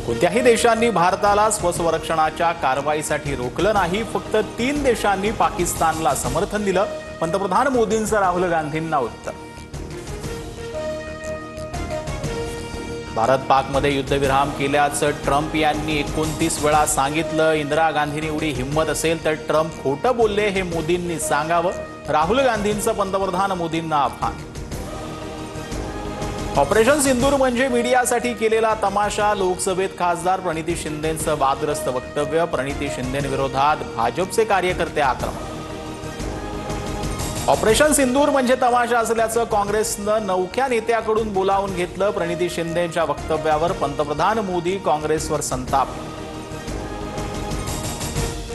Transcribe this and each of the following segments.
कोणत्याही देशांनी भारताला स्वसंरक्षणाच्या कारवाईसाठी रोखलं नाही। फक्त 3 देशांनी पाकिस्तानला समर्थन दिलं। पंतप्रधान मोदींचं राहुल गांधींना उत्तर। भारत पाकमध्ये युद्धविराम केल्याचं ट्रम्प यांनी 29 वेळा सांगितलं। इंदिरा गांधींनी एवढी हिम्मत असेल तर ट्रम्प खोटं बोलले हे मोदींनी सांगावं। राहुल गांधींचं पंतप्रधान मोदींना आव्हान। ऑपरेशन सिंदूर म्हणजे मीडियासाठी केलेला तमाशा। लोकसभेत खासदार प्रणिती शिंदेंचं वादग्रस्त वक्तव्य। प्रणिती शिंदेंविरोधात भाजपचे कार्यकर्ते आक्रमक। ऑपरेशन सिंदूर म्हणजे तमाशा असल्याचं काँग्रेसनं नवख्या नेत्याकडून बोलावून घेतलं। प्रणिती शिंदेंच्या वक्तव्यावर पंतप्रधान मोदी काँग्रेसवर संताप।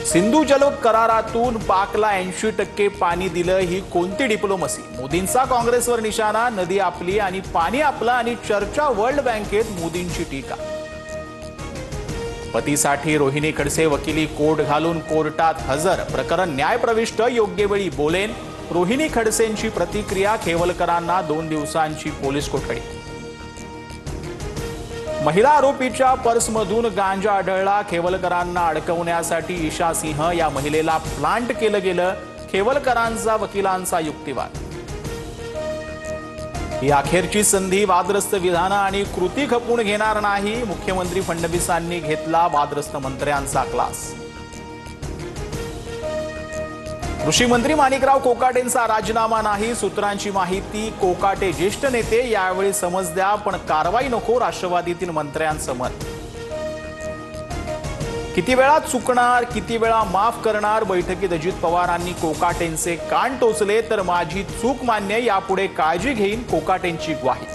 सिंधू जल करारातून पाकला 80% पाणी दिलं ही कोणती डिप्लोमसी? मोदींचा काँग्रेसवर निशाणा। नदी आपली आणि पाणी आपलं आणि चर्चा वर्ल्ड बँकेत मोदींची टीका। पतीसाठी रोहिणी खडसे वकिली कोट घालून कोर्टात हजर। प्रकरण न्यायप्रविष्ट, योग्य वेळी बोलेन। रोहिणी खडसेंची प्रतिक्रिया। खेवलकरांना 2 दिवसांची पोलीस कोठडी। महिला आरोपीच्या पर्समधून गांजा आढळला। खेवलकरांना अडकवण्यासाठी ईशा सिंह या महिलेला प्लांट केलं गेलं। खेवलकरांचा वकिलांचा युक्तिवाद। ही अखेरची संधी। वादग्रस्त विधानं आणि कृती खपवून घेणार नाही। मुख्यमंत्री फडणवीसांनी घेतला वादग्रस्त मंत्र्यांचा क्लास। कृषी मंत्री माणिकराव कोकाटेंचा राजीनामा नाही। सूत्रांची माहिती, कोकाटे ज्येष्ठ नेते, यावेळी समज द्या पण कारवाई नको, राष्ट्रवादीतील मंत्र्यांचं मत। किती वेळा चुकणार, किती वेळा माफ करणार? बैठकीत अजित पवारांनी कोकाटेंचे कान टोचले। तर माझी चूक मान्य, यापुढे काळजी घेईन, कोकाटेंची ग्वाही।